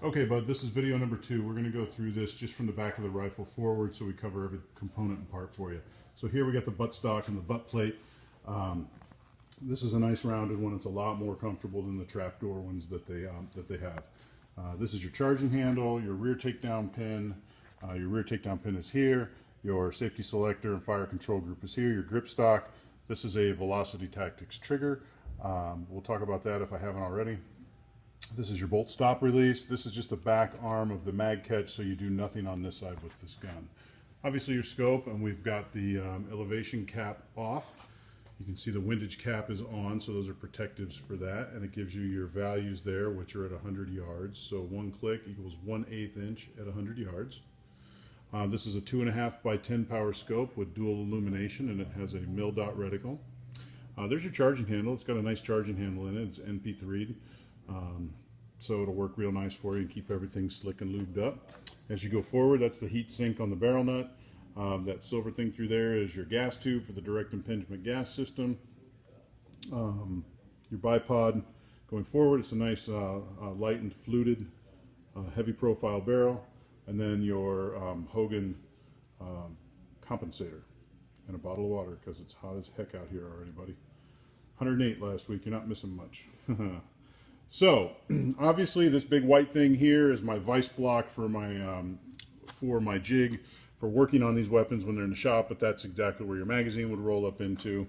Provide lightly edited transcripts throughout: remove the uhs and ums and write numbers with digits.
Okay, bud, this is video number 2. We're going to go through this just from the back of the rifle forward so we cover every component and part for you. So here we got the buttstock and the butt plate. This is a nice rounded one. It's a lot more comfortable than the trapdoor ones that they have. This is your charging handle, your rear takedown pin. Your rear takedown pin is here. Your safety selector and fire control group is here. Your grip stock. This is a Velocity Tactics trigger. We'll talk about that if I haven't already. This is your bolt stop release. This is just the back arm of the mag catch, so you do nothing on this side with this gun. Obviously your scope, and we've got the elevation cap off. You can see the windage cap is on, so those are protectives for that, and it gives you your values there, which are at 100 yards. So 1 click equals 1/8 inch at 100 yards. This is a 2.5 by 10 power scope with dual illumination, and it has a mil-dot reticle. There's your charging handle. It's got a nice charging handle in it. It's NP3'd. So it'll work real nice for you and keep everything slick and lubed up. As you go forward, that's the heat sink on the barrel nut. That silver thing through there is your gas tube for the direct impingement gas system. Your bipod going forward, it's a nice light and fluted heavy profile barrel. And then your Hogan compensator and a bottle of water because it's hot as heck out here already, buddy. 108 last week, you're not missing much. So, obviously this big white thing here is my vice block for my jig for working on these weapons when they're in the shop, but that's exactly where your magazine would roll up into.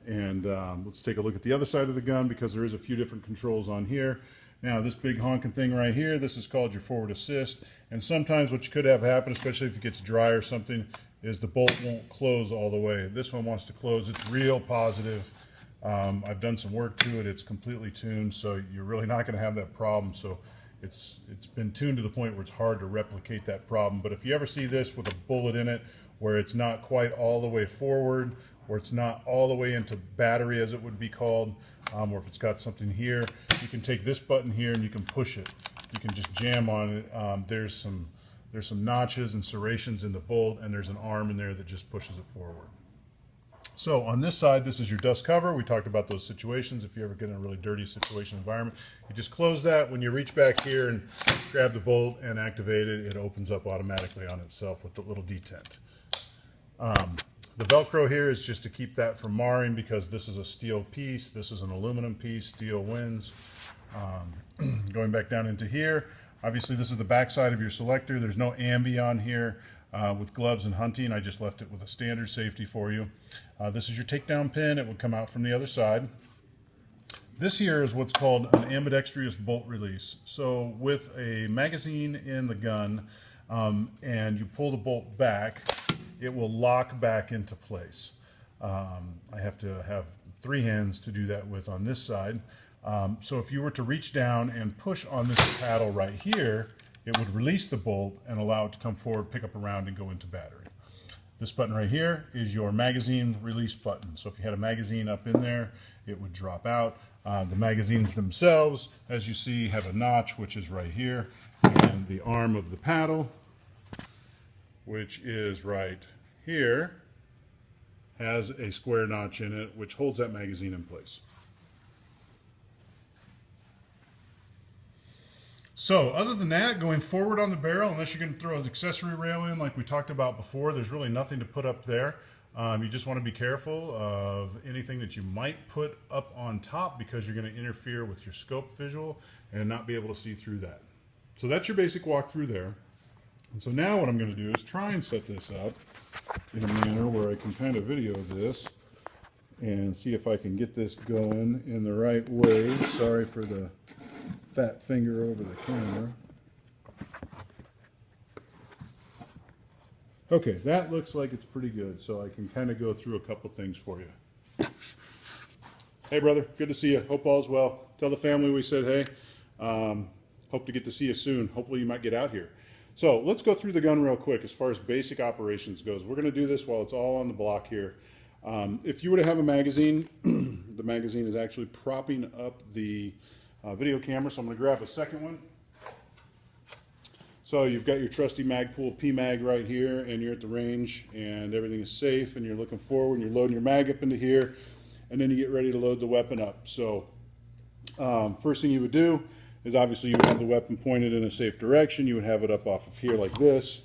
And let's take a look at the other side of the gun because there is a few different controls on here. Now this big honking thing right here, this is called your forward assist. And sometimes what you could have happen, especially if it gets dry or something, is the bolt won't close all the way. This one wants to close. It's real positive. I've done some work to it. It's completely tuned, so you're really not going to have that problem. So it's been tuned to the point where it's hard to replicate that problem. But if you ever see this with a bullet in it where it's not quite all the way forward, or it's not all the way into battery as it would be called, or if it's got something here, you can take this button here and you can push it. You can just jam on it. There's some notches and serrations in the bolt, and there's an arm in there that just pushes it forward. So on this side, this is your dust cover. We talked about those situations. If you ever get in a really dirty situation environment, you just close that. When you reach back here and grab the bolt and activate it, it opens up automatically on itself with the little detent. The Velcro here is just to keep that from marring because this is a steel piece. This is an aluminum piece. Steel wins. Going back down into here, obviously this is the back side of your selector. There's no ambi on here. With gloves and hunting, I just left it with a standard safety for you. This is your takedown pin. It would come out from the other side. This here is what's called an ambidextrous bolt release. So with a magazine in the gun and you pull the bolt back, it will lock back into place. I have to have 3 hands to do that with on this side. So if you were to reach down and push on this paddle right here, it would release the bolt and allow it to come forward, pick up a round, and go into battery. This button right here is your magazine release button. So if you had a magazine up in there, it would drop out. The magazines themselves, as you see, have a notch, which is right here, and the arm of the paddle, which is right here, has a square notch in it, which holds that magazine in place. So other than that, going forward on the barrel, unless you're going to throw an accessory rail in like we talked about before, there's really nothing to put up there. You just want to be careful of anything that you might put up on top because you're going to interfere with your scope visual and not be able to see through that. So that's your basic walkthrough there. And so now what I'm going to do is try and set this up in a manner where I can kind of video this and see if I can get this going in the right way. Sorry for the fat finger over the camera. Okay, that looks like it's pretty good, so I can kind of go through a couple things for you. Hey brother, good to see you. Hope all's well. Tell the family we said hey. Hope to get to see you soon. Hopefully you might get out here. So let's go through the gun real quick as far as basic operations goes. We're going to do this while it's all on the block here. If you were to have a magazine, the magazine is actually propping up the video camera, so I'm going to grab a second one. So you've got your trusty Magpul P-Mag right here, and you're at the range, and everything is safe, and you're looking forward, and you're loading your mag up into here, and then you get ready to load the weapon up. So first thing you would do is obviously you would have the weapon pointed in a safe direction. You would have it up off of here like this.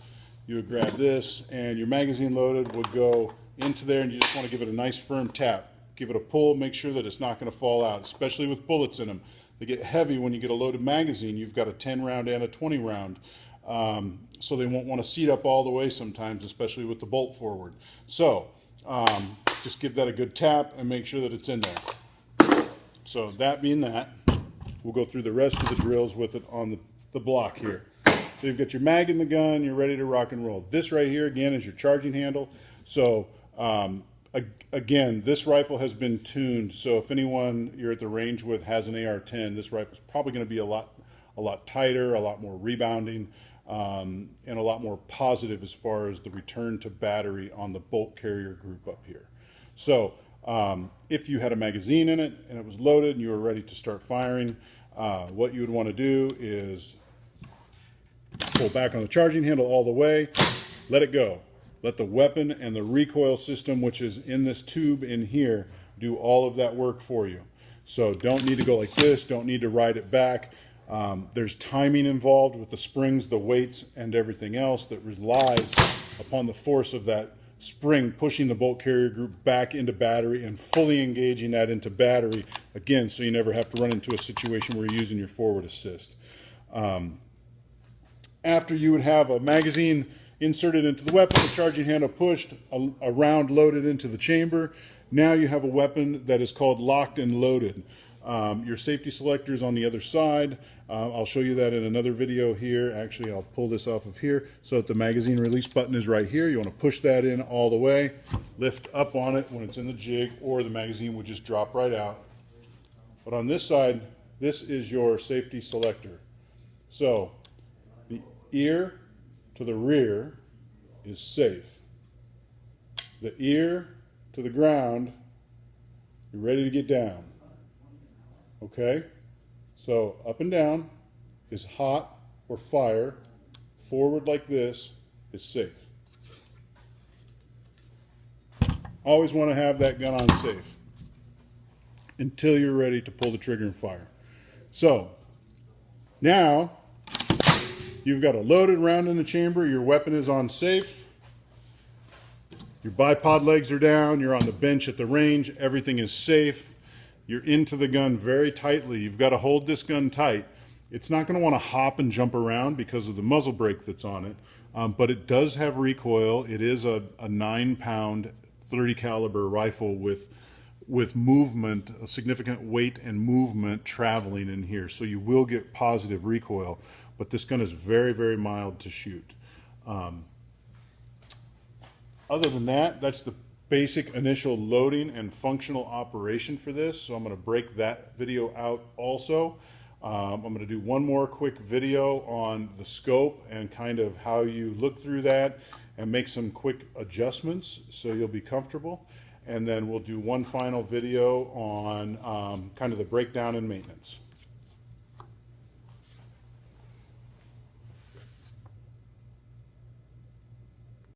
You would grab this, and your magazine loaded would go into there, and you just want to give it a nice firm tap. Give it a pull, make sure that it's not going to fall out, especially with bullets in them. They get heavy when you get a loaded magazine. You've got a 10 round and a 20 round. So they won't want to seat up all the way sometimes, especially with the bolt forward. So just give that a good tap and make sure that it's in there. So that being that, we'll go through the rest of the drills with it on the block here. So you've got your mag in the gun, you're ready to rock and roll. This right here, again, is your charging handle. So again, this rifle has been tuned, so if anyone you're at the range with has an AR10, this rifle is probably going to be a lot tighter, a lot more rebounding, and a lot more positive as far as the return to battery on the bolt carrier group up here. So if you had a magazine in it and it was loaded and you were ready to start firing, what you would want to do is pull back on the charging handle all the way, let it go. Let the weapon and the recoil system, which is in this tube in here, do all of that work for you. So don't need to go like this, don't need to ride it back. There's timing involved with the springs, the weights, and everything else that relies upon the force of that spring pushing the bolt carrier group back into battery and fully engaging that into battery, again, so you never have to run into a situation where you're using your forward assist. After you would have a magazine inserted into the weapon, the charging handle pushed, a round loaded into the chamber. Now you have a weapon that is called locked and loaded. Your safety selector is on the other side. I'll show you that in another video here. Actually, I'll pull this off of here so that the magazine release button is right here. You want to push that in all the way, lift up on it when it's in the jig, or the magazine would just drop right out. But on this side, this is your safety selector. So the ear to the rear is safe. The ear to the ground, you're ready to get down. Okay? So up and down is hot or fire. Forward like this is safe. Always want to have that gun on safe until you're ready to pull the trigger and fire. So now you've got a loaded round in the chamber, your weapon is on safe, your bipod legs are down, you're on the bench at the range, everything is safe, you're into the gun very tightly. You've got to hold this gun tight. It's not going to want to hop and jump around because of the muzzle brake that's on it, but it does have recoil. It is a 9-pound 30 caliber rifle with movement, a significant weight and movement traveling in here, so you will get positive recoil. But this gun is very, very mild to shoot. Other than that, that's the basic initial loading and functional operation for this. So I'm going to break that video out also. I'm going to do one more quick video on the scope and kind of how you look through that and make some quick adjustments so you'll be comfortable. And then we'll do one final video on kind of the breakdown and maintenance.